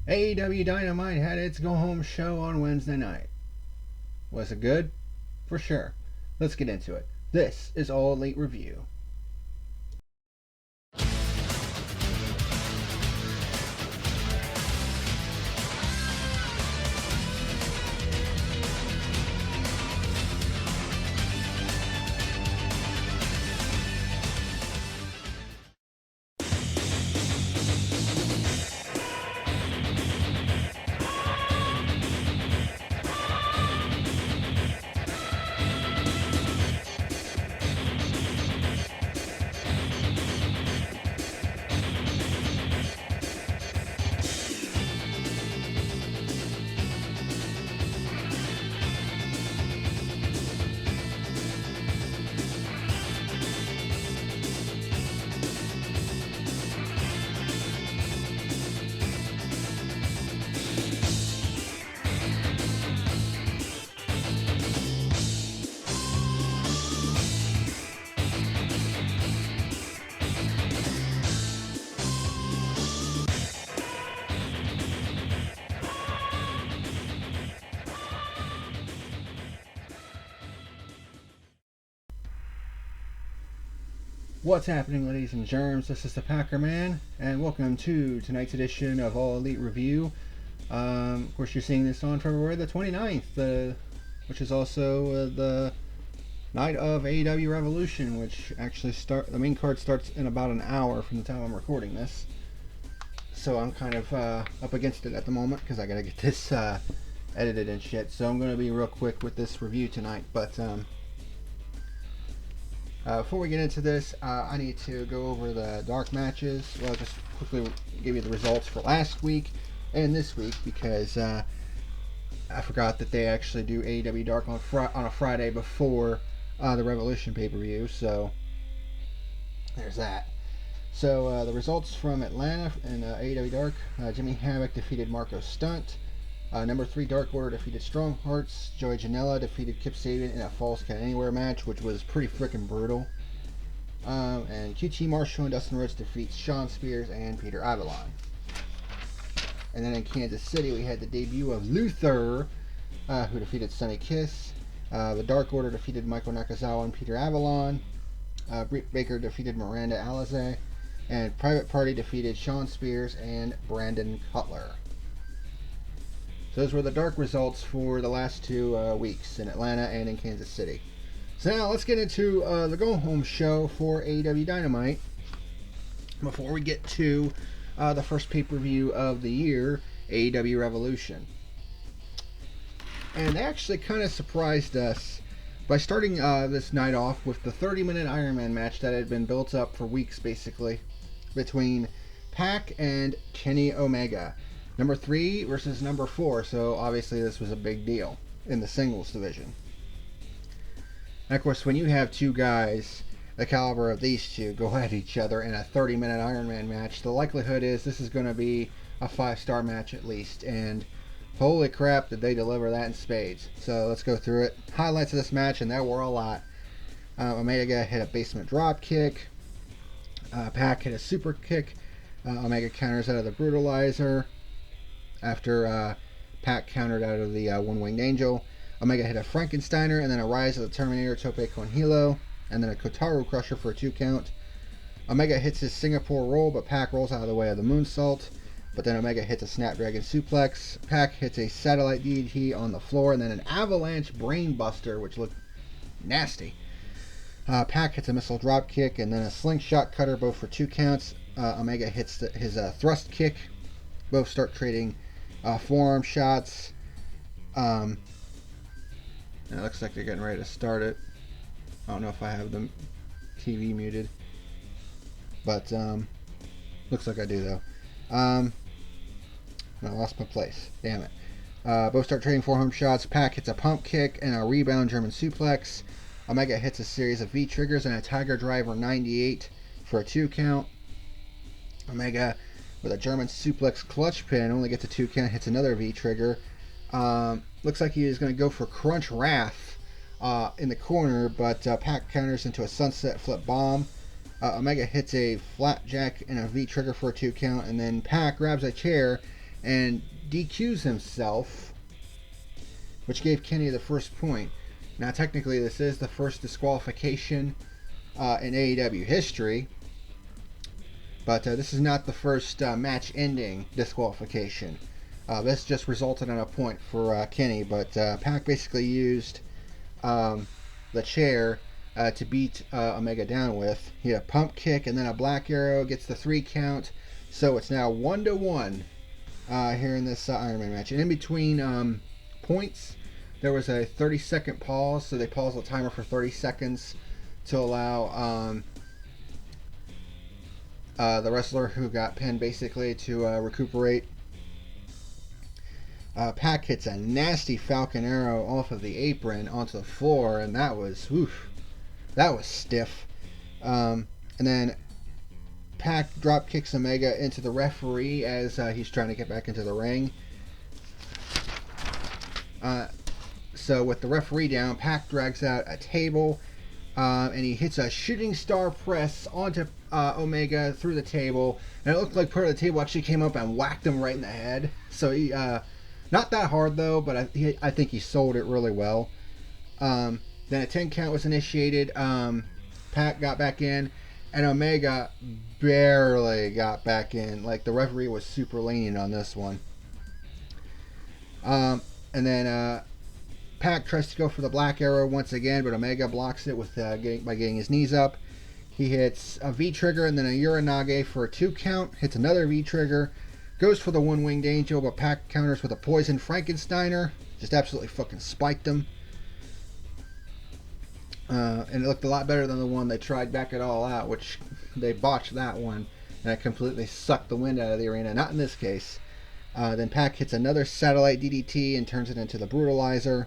AEW Dynamite had its go home show on Wednesday night. Was it good? For sure. Let's get into it. This is All Elite Review. What's happening, ladies and germs? This is the PackerMan, and welcome to tonight's edition of All Elite Review. Of course, you're seeing this on February the 29th, which is also the night of AEW Revolution, which actually the main card starts in about an hour from the time I'm recording this. So I'm kind of up against it at the moment because I gotta get this edited and shit. So I'm gonna be real quick with this review tonight, but before we get into this, I need to go over the dark matches. Well, just quickly give you the results for last week and this week because I forgot that they actually do AEW Dark on a Friday before the Revolution pay-per-view. So there's that. So the results from Atlanta in AEW Dark: Jimmy Havoc defeated Marco Stunt. Number 3 Dark Order defeated Strong Hearts. Joey Janela defeated Kip Sabian in a Falls Count Anywhere match, which was pretty freaking brutal. And QT Marshall and Dustin Rhodes defeats Shawn Spears and Peter Avalon. And then in Kansas City, we had the debut of Luther, who defeated Sonny Kiss. The Dark Order defeated Michael Nakazawa and Peter Avalon. Britt Baker defeated Miranda Alize. And Private Party defeated Shawn Spears and Brandon Cutler. So those were the dark results for the last 2 weeks in Atlanta and in Kansas City. So now let's get into the go-home show for AEW Dynamite before we get to the first pay-per-view of the year, AEW Revolution. And they actually kind of surprised us by starting this night off with the 30-minute Iron Man match that had been built up for weeks, basically, between Pac and Kenny Omega. Number 3 versus number 4, so obviously this was a big deal in the singles division. And of course, when you have 2 guys the caliber of these 2 go at each other in a 30-minute Iron Man match, the likelihood is this is going to be a 5-star match at least, and holy crap did they deliver that in spades. So let's go through it. Highlights of this match, and there were a lot. Omega hit a basement drop kick. Pac hit a super kick. Omega counters out of the brutalizer. After Pac countered out of the One-Winged Angel, Omega hit a Frankensteiner and then a Rise of the Terminator Tope con Hilo, and then a Kotaro Crusher for a 2 count. Omega hits his Singapore roll, but Pac rolls out of the way of the moonsault. But then Omega hits a Snapdragon Suplex. Pac hits a Satellite DDT on the floor, and then an Avalanche Brainbuster, which looked nasty. Pac hits a Missile Dropkick and then a Slingshot Cutter, both for 2 counts. Omega hits his Thrust Kick. Both start trading forearm shots. It looks like they're getting ready to start it. I don't know if I have the TV muted, but looks like I do though. I lost my place. Damn it. Both start trading forearm shots. Pac hits a pump kick and a rebound German suplex. Omega hits a series of V triggers and a Tiger Driver 98 for a 2 count. Omega with a German suplex clutch pin only gets a 2 count, hits another V trigger. Looks like he is going to go for Crunch Wrath in the corner, but Pac counters into a Sunset Flip Bomb. Omega hits a Flapjack and a V trigger for a 2 count, and then Pac grabs a chair and DQs himself, which gave Kenny the first point. Now, technically, this is the first disqualification in AEW history, but this is not the first match-ending disqualification. This just resulted in a point for Kenny, but Pac basically used the chair to beat Omega down with. He had a pump kick and then a black arrow, gets the 3 count, so it's now 1-1 here in this Iron Man match. And in between points, there was a 30-second pause, so they paused the timer for 30 seconds to allow the wrestler who got pinned basically to recuperate. Pac hits a nasty Falcon Arrow off of the apron onto the floor, and that was stiff. And then Pac drop kicks Omega into the referee as he's trying to get back into the ring. So with the referee down, Pac drags out a table, and he hits a shooting star press onto Omega through the table, and it looked like part of the table actually came up and whacked him right in the head. So he, not that hard though, but I think he sold it really well. Then a 10 count was initiated. Pac got back in, and Omega barely got back in. Like, the referee was super lenient on this one. And then Pac tries to go for the black arrow once again, but Omega blocks it with by getting his knees up. He hits a V-trigger and then a Uranage for a 2 count. Hits another V-trigger. Goes for the one-winged angel, but Pac counters with a poison Frankensteiner. Just absolutely fucking spiked him. And it looked a lot better than the one they tried back at All Out, which they botched that one. And it completely sucked the wind out of the arena. Not in this case. Then Pac hits another satellite DDT and turns it into the Brutalizer.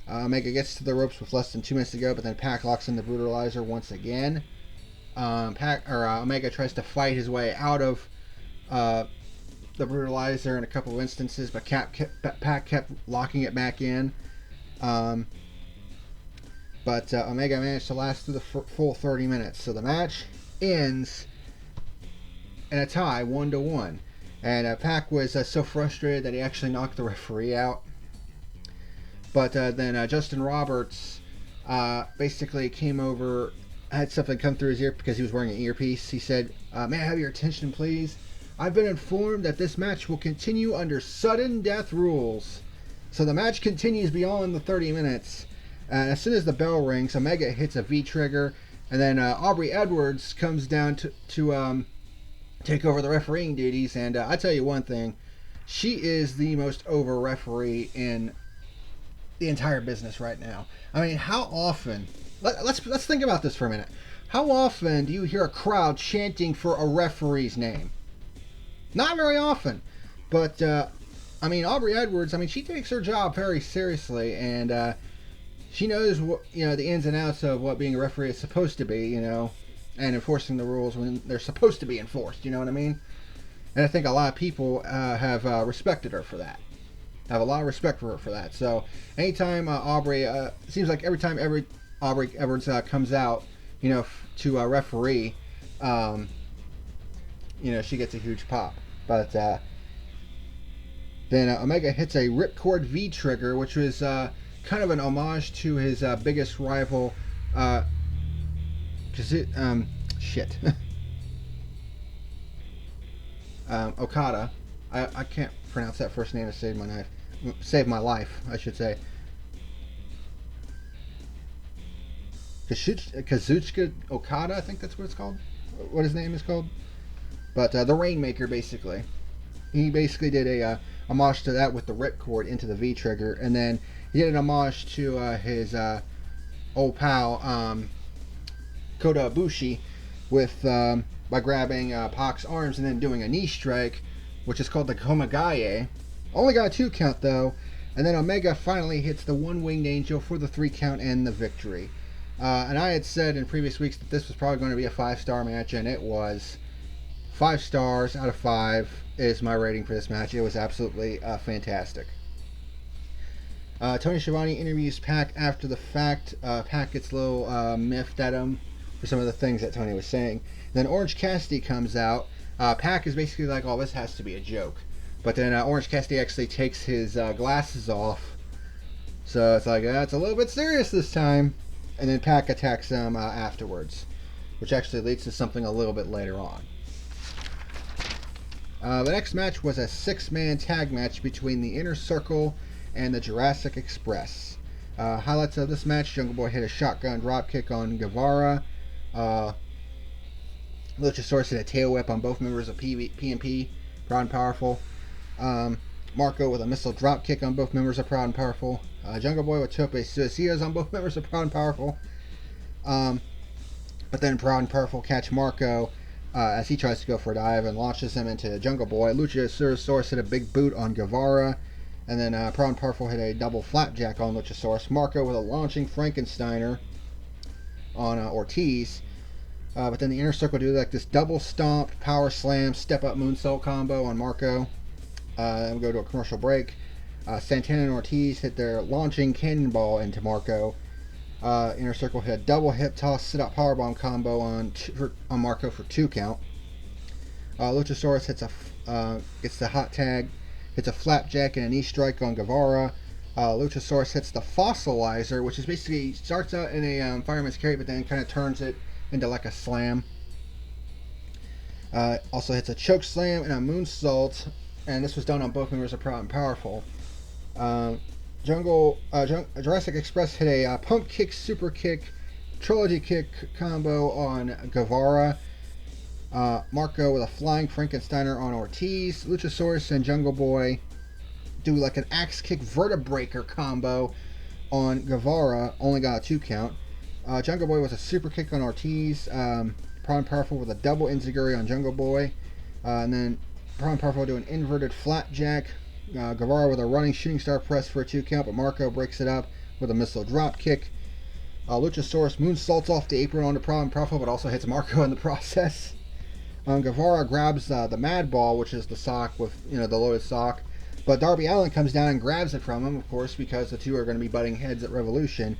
Omega gets to the ropes with less than 2 minutes to go, but then Pac locks in the Brutalizer once again. Omega tries to fight his way out of the Brutalizer in a couple of instances, but Pac kept locking it back in. But Omega managed to last through the full 30 minutes. So the match ends in a tie, 1-1. And Pac was so frustrated that he actually knocked the referee out. But then Justin Roberts basically came over, had something come through his ear because he was wearing an earpiece. He said, "May I have your attention, please? I've been informed that this match will continue under sudden death rules." So the match continues beyond the 30 minutes. And as soon as the bell rings, Omega hits a V-trigger. And then Aubrey Edwards comes down to take over the refereeing duties. And I tell you one thing, she is the most over referee in the entire business right now. I mean, how often, let's think about this for a minute. How often do you hear a crowd chanting for a referee's name? Not very often. But I mean, Aubrey Edwards, I mean, she takes her job very seriously, and she knows what, the ins and outs of what being a referee is supposed to be, and enforcing the rules when they're supposed to be enforced. You know what I mean? And I think a lot of people have respected her for that. I have a lot of respect for her for that. So anytime Aubrey, it seems like every time Aubrey Edwards comes out, to referee, she gets a huge pop. But then Omega hits a Ripcord V-trigger, which was kind of an homage to his biggest rival, Okada. I can't pronounce that first name to save my life, I should say. Kazuchika Okada, I think that's what it's called. What his name is called. But the Rainmaker, basically. He basically did a homage to that with the ripcord into the V-trigger. And then he did an homage to his old pal, Kota Ibushi, by grabbing Pac's arms and then doing a knee strike, which is called the Komagaye. Only got a 2 count, though. And then Omega finally hits the one-winged angel for the 3 count and the victory. And I had said in previous weeks that this was probably going to be a 5-star match, and it was. 5 stars out of 5 is my rating for this match. It was absolutely fantastic. Tony Schiavone interviews Pac after the fact. Pac gets a little miffed at him for some of the things that Tony was saying. Then Orange Cassidy comes out, Pac is basically like, oh, this has to be a joke. But then Orange Cassidy actually takes his glasses off. So it's like, it's a little bit serious this time. And then Pac attacks him afterwards, which actually leads to something a little bit later on. The next match was a 6-man tag match between the Inner Circle and the Jurassic Express. Highlights of this match: Jungle Boy hit a shotgun dropkick on Guevara. Luchasaurus hit a tail whip on both members of PMP, Proud and Powerful. Marco with a missile dropkick on both members of Proud and Powerful. Jungle Boy with tope suicidas on both members of Proud and Powerful. But then Proud and Powerful catch Marco as he tries to go for a dive and launches him into Jungle Boy. Luchasaurus hit a big boot on Guevara. And then Proud and Powerful hit a double flapjack on Luchasaurus. Marco with a launching Frankensteiner on Ortiz. But then the Inner Circle do like this double stomp, power slam, step up moonsault combo on Marco. Then we go to a commercial break. Santana and Ortiz hit their launching cannonball into Marco. Inner Circle hit a double hip toss, sit up powerbomb combo on Marco for 2 count. Luchasaurus gets the hot tag, hits a flapjack and a knee strike on Guevara. Luchasaurus hits the fossilizer, which is basically starts out in a fireman's carry, but then kind of turns it into like a slam. Also hits a choke slam and a moonsault, and this was done on both members of Proud and Powerful. Jurassic Express hit a pump kick, super kick, trilogy kick combo on Guevara. Marco with a flying Frankensteiner on Ortiz. Luchasaurus and Jungle Boy do like an axe kick vertebraker combo on Guevara. Only got a 2 count. Jungle Boy was a super kick on Ortiz. Proud and Powerful with a double enziguri on Jungle Boy. And then Proud and Powerful do an inverted flapjack. Guevara with a running shooting star press for a 2 count, but Marco breaks it up with a missile drop kick. Luchasaurus moonsaults off the apron onto Proud and Powerful, but also hits Marco in the process. Guevara grabs the Mad Ball, which is the sock with the loaded sock, but Darby Allin comes down and grabs it from him, of course, because the two are going to be butting heads at Revolution.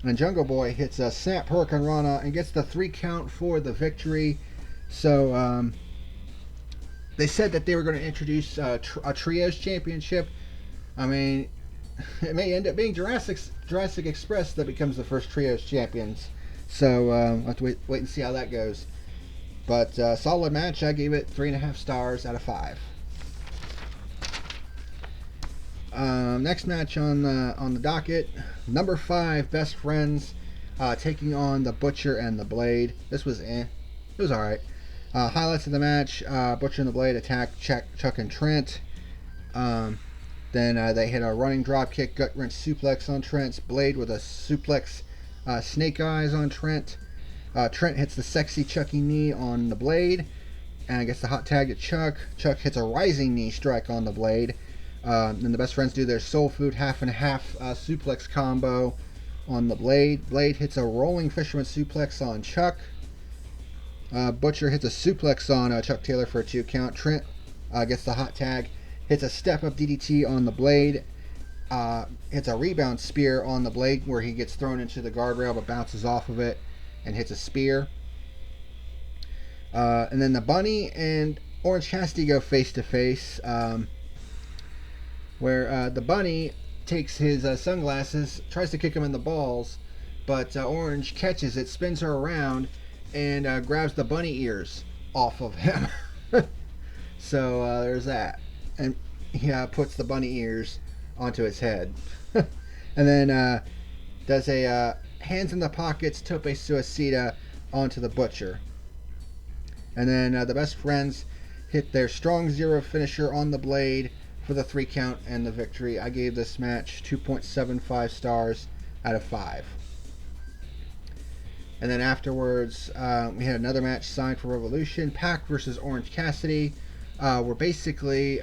And Jungle Boy hits a snap Hurricane Rana and gets the 3 count for the victory. So they said that they were going to introduce a Trios Championship. I mean, it may end up being Jurassic Express that becomes the first Trios Champions. So we'll have to wait and see how that goes. But solid match. I gave it 3.5 stars out of 5. Next match on the docket, number 5, Best Friends taking on the Butcher and the Blade. This was It was alright. Highlights of the match: Butcher and the Blade attack Chuck and Trent. Then they hit a running drop kick, gut wrench suplex on Trent. Blade with a suplex snake eyes on Trent. Trent hits the sexy Chucky knee on the Blade and gets the hot tag to Chuck. Chuck hits a rising knee strike on the Blade. Then the Best Friends do their soul food half and half suplex combo on the Blade. Blade hits a rolling fisherman suplex on Chuck. Butcher hits a suplex on Chuck Taylor for a 2 count. Trent gets the hot tag, hits a step up DDT on the Blade, hits a rebound spear on the Blade where he gets thrown into the guardrail but bounces off of it and hits a spear. And then the Bunny and Orange Cassidy go face to face, where the Bunny takes his sunglasses, tries to kick him in the balls, but Orange catches it, spins her around, and grabs the bunny ears off of him. So there's that. And he puts the bunny ears onto his head. And then does a hands in the pockets tope suicida onto the Butcher. And then the Best Friends hit their strong zero finisher on the Blade for the 3 count and the victory. I gave this match 2.75 stars out of 5. And then afterwards, we had another match signed for Revolution. Pac versus Orange Cassidy. Where basically,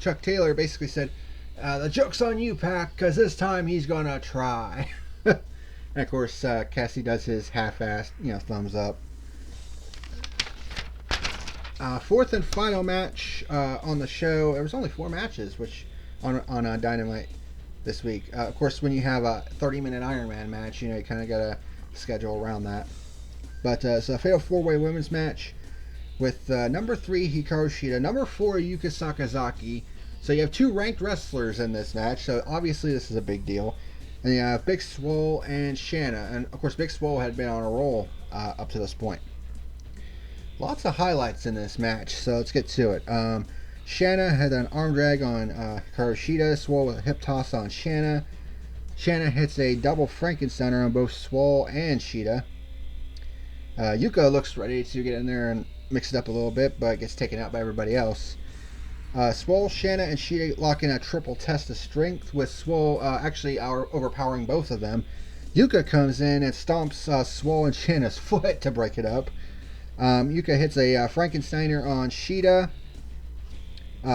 Chuck Taylor basically said, the joke's on you, Pac, because this time he's going to try. And of course, Cassidy does his half-assed, thumbs up. Fourth and final match on the show. There was only 4 matches, which on Dynamite this week. Of course, when you have a 30-minute Iron Man match, you kind of got to schedule around that. But so a fatal 4-way women's match. with number 3 Hikaru Shida, number 4 Yuka Sakazaki. So you have 2 ranked wrestlers in this match, so obviously this is a big deal. And you have Big Swole and Shanna, and of course Big Swole had been on a roll up to this point. Lots of highlights in this match, so let's get to it. Shanna had an arm drag on Hikaru Shida, Swole with a hip toss on Shanna. Shanna hits a double Frankensteiner on both Swole and Shida. Yuka looks ready to get in there and mix it up a little bit, but gets taken out by everybody else. Swole, Shanna, and Shida lock in a triple test of strength, with Swole actually overpowering both of them. Yuka comes in and stomps Swole and Shanna's foot to break it up. Yuka hits a Frankensteiner on Shida,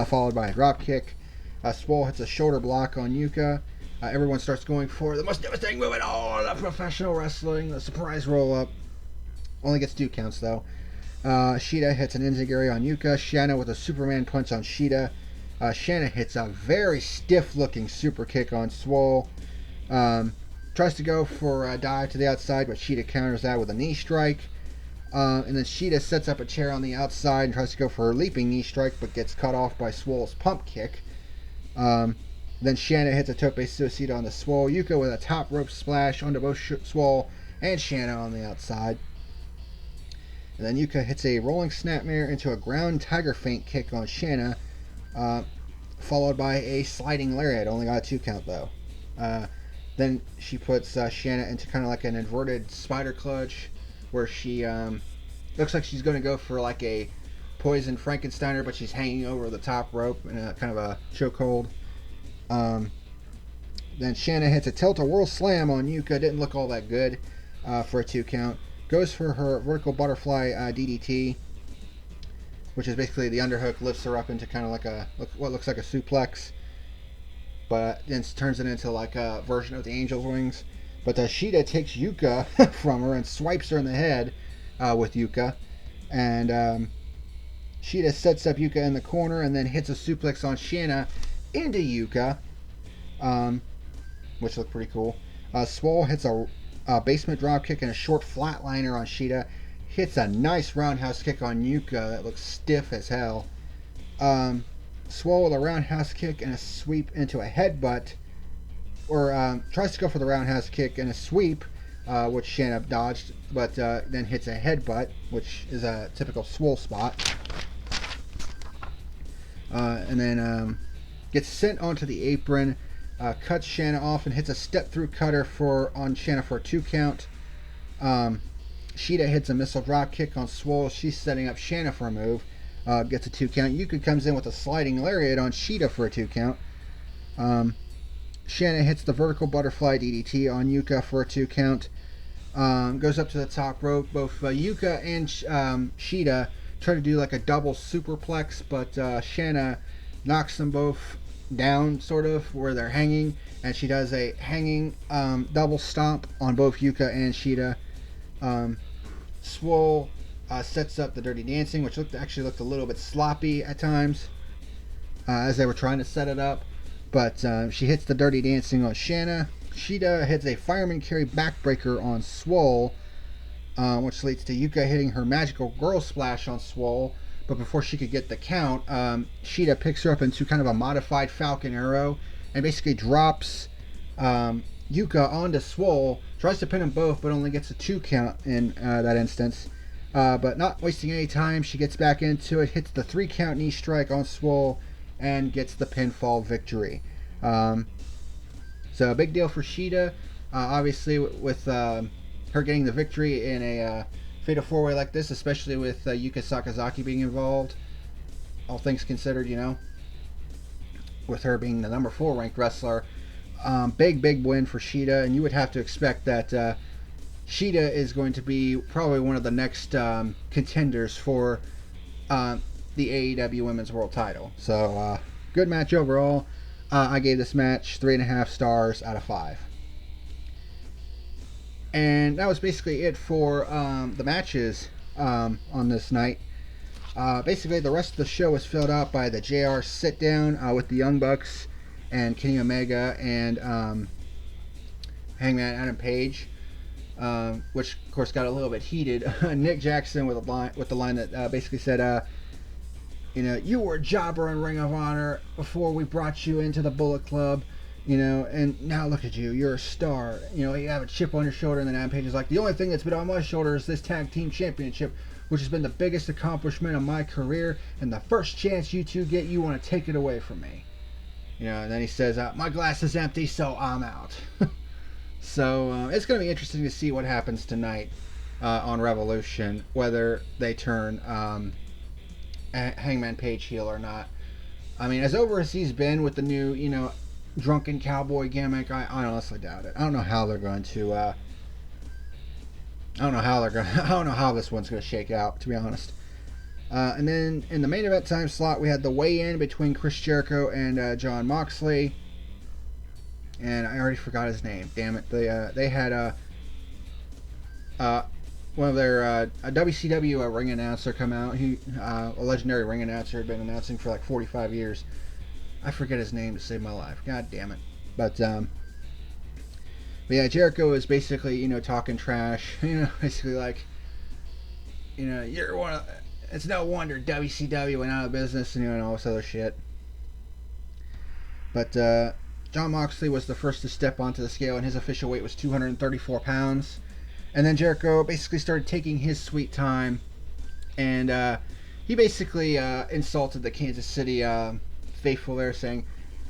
followed by a dropkick. Swole hits a shoulder block on Yuka. Everyone starts going for the most devastating move in all of professional wrestling, the surprise roll-up. Only gets 2 counts, though. Shida hits an enziguri on Yuka. Shanna with a Superman punch on Shida. Shanna hits a very stiff-looking super kick on Swole. Tries to go for a dive to the outside, but Shida counters that with a knee strike. And then Shida sets up a chair on the outside and tries to go for her leaping knee strike, but gets cut off by Swole's pump kick. Then Shanna hits a tope suicida on the Swole. Yuka with a top rope splash onto both Swole and Shanna on the outside. And then Yuka hits a rolling snapmare into a ground tiger feint kick on Shanna, followed by a sliding lariat. Only got a 2 count though. Then she puts Shanna into kind of like an inverted spider clutch, where she looks like she's going to go for like a poison Frankensteiner, but she's hanging over the top rope in a kind of a chokehold. Then Shanna hits a tilt-a-whirl slam on Yuka. Didn't look all that good for a 2 count. Goes for her vertical butterfly DDT, which is basically the underhook lifts her up into kind of like what looks like a suplex, but then turns it into like a version of the Angel's Wings. But Shida takes Yuka from her and swipes her in the head with Yuka, and Shida sets up Yuka in the corner and then hits a suplex on Shanna into Yuka, which looked pretty cool. Swole hits a basement drop kick and a short flatliner on Shida. Hits a nice roundhouse kick on Yuka that looks stiff as hell. Swole with a roundhouse kick and a sweep into a headbutt, or tries to go for the roundhouse kick and a sweep, which Shanna dodged, but then hits a headbutt, which is a typical Swole spot. And then gets sent onto the apron, cuts Shanna off and hits a step through cutter on Shanna for a 2 count. Shida hits a missile drop kick on Swole. She's setting up Shanna for a move. Gets a 2 count. Yuka comes in with a sliding lariat on Shida for a 2 count. Shanna hits the vertical butterfly DDT on Yuka for a 2 count. Goes up to the top rope. Both Yuka and Shida try to do like a double superplex, but Shanna knocks them both down, sort of, where they're hanging, and she does a hanging double stomp on both Yuka and Shida. Swole sets up the Dirty Dancing, which actually looked a little bit sloppy at times as they were trying to set it up, but she hits the Dirty Dancing on Shanna. Shida hits a Fireman Carry backbreaker on Swole, which leads to Yuka hitting her Magical Girl Splash on Swole. But before she could get the count, Shida picks her up into kind of a modified Falcon Arrow and basically drops Yuka onto Swole. Tries to pin them both, but only gets a 2 count in that instance. But not wasting any time, she gets back into it, hits the 3 count knee strike on Swole, and gets the pinfall victory. So a big deal for Shida. Obviously, with her getting the victory in a Fatal 4-Way like this, especially with Yuka Sakazaki being involved, all things considered, with her being the number 4 ranked wrestler, big win for Shida, and you would have to expect that Shida is going to be probably one of the next contenders for the AEW Women's World Title. So good match overall. I gave this match 3.5 stars out of 5. And that was basically it for the matches on this night. Basically, the rest of the show was filled out by the JR sit-down with the Young Bucks and Kenny Omega and Hangman Adam Page. which of course got a little bit heated. Nick Jackson with the line that basically said, you were a jobber in Ring of Honor before we brought you into the Bullet Club, and now look at you, you're a star. You have a chip on your shoulder, and then Adam Page is like, the only thing that's been on my shoulder is this tag team championship, which has been the biggest accomplishment of my career, and the first chance you two get, you want to take it away from me. And then he says, my glass is empty, so I'm out. So it's going to be interesting to see what happens tonight on Revolution, whether they turn Hangman Page heel or not. I mean, as over as he's been with the new, drunken cowboy gimmick, I honestly doubt it. I don't know how they're going to. I don't know how this one's going to shake out, to be honest. And then in the main event time slot, we had the weigh-in between Chris Jericho and Jon Moxley. And I already forgot his name. Damn it! They had one of their a WCW ring announcer come out. He a legendary ring announcer, had been announcing for like 45 years. I forget his name to save my life. God damn it! But yeah, Jericho is basically talking trash. Basically like you're one of. It's no wonder WCW went out of business and all this other shit. But Jon Moxley was the first to step onto the scale, and his official weight was 234 pounds. And then Jericho basically started taking his sweet time, and he basically insulted the Kansas City faithful there, saying,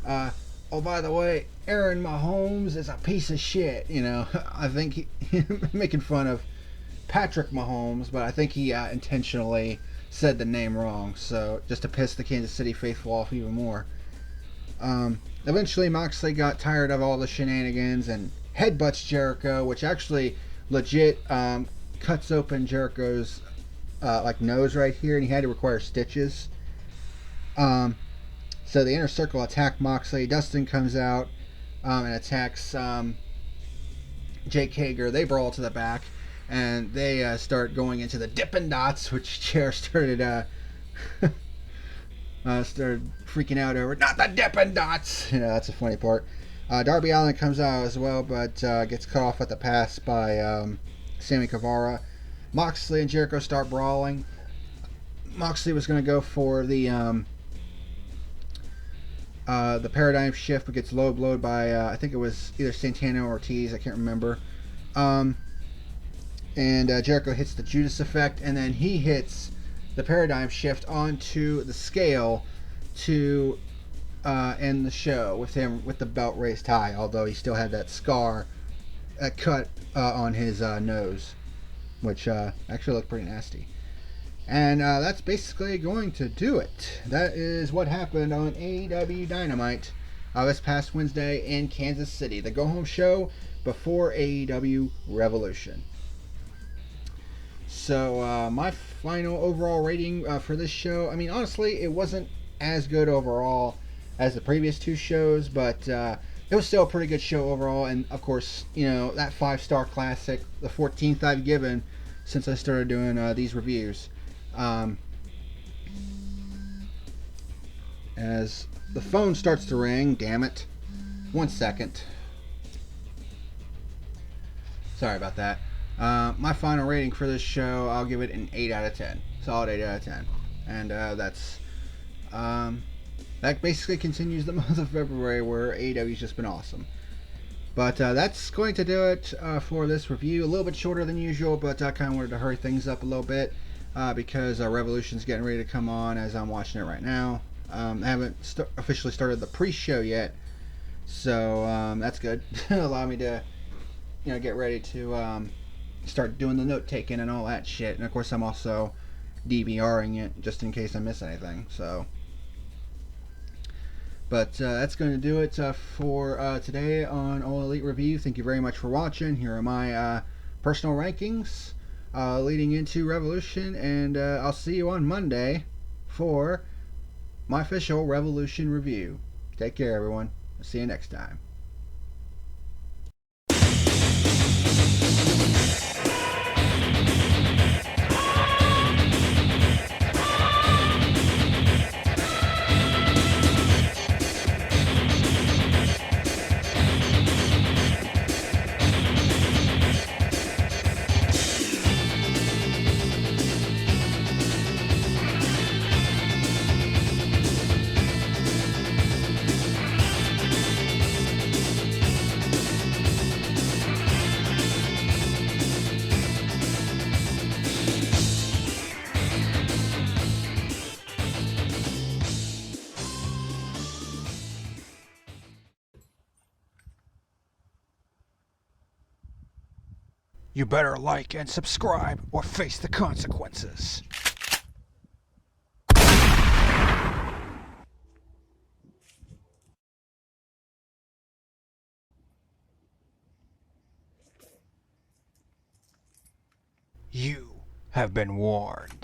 oh, by the way, Aaron Mahomes is a piece of shit. I think he making fun of Patrick Mahomes, but I think he intentionally said the name wrong, so just to piss the Kansas City faithful off even more. Eventually, Moxley got tired of all the shenanigans and headbutts Jericho, which actually legit cuts open Jericho's nose right here, and he had to require stitches. So the Inner Circle attacked Moxley. Dustin comes out and attacks Jake Hager. They brawl to the back, and they start going into the Dippin' Dots, which Chair started started freaking out over. Not the Dippin' Dots! That's a funny part. Darby Allin comes out as well, but gets cut off at the pass by Sammy Guevara. Moxley and Jericho start brawling. Moxley was going to go for the paradigm shift, but gets low blowed by I think it was either Santana or Ortiz. I can't remember. And Jericho hits the Judas effect, and then he hits the paradigm shift onto the scale to end the show with him with the belt raised high, although he still had that scar, that cut on his nose, which actually looked pretty nasty. And that's basically going to do it. That is what happened on AEW Dynamite this past Wednesday in Kansas City, the go-home show before AEW Revolution. So my final overall rating for this show, I mean, honestly, it wasn't as good overall as the previous two shows, but it was still a pretty good show overall. And of course, that 5-star classic, the 14th I've given since I started doing these reviews. As the phone starts to ring, damn it. 1 second. Sorry about that. My final rating for this show, I'll give it an 8 out of 10. Solid 8 out of 10. And that's that basically continues the month of February, where AEW's just been awesome. But that's going to do it for this review. A little bit shorter than usual, but I kind of wanted to hurry things up a little bit because Revolution's getting ready to come on as I'm watching it right now. I haven't officially started the pre-show yet, so that's good. Allow me to get ready to start doing the note taking and all that shit. And of course, I'm also DVRing it just in case I miss anything. So, but that's going to do it for today on All Elite Review. Thank you very much for watching. Here are my personal rankings leading into Revolution, and I'll see you on Monday for my official Revolution review. Take care, everyone. I'll see you next time. You better like and subscribe or face the consequences. You have been warned.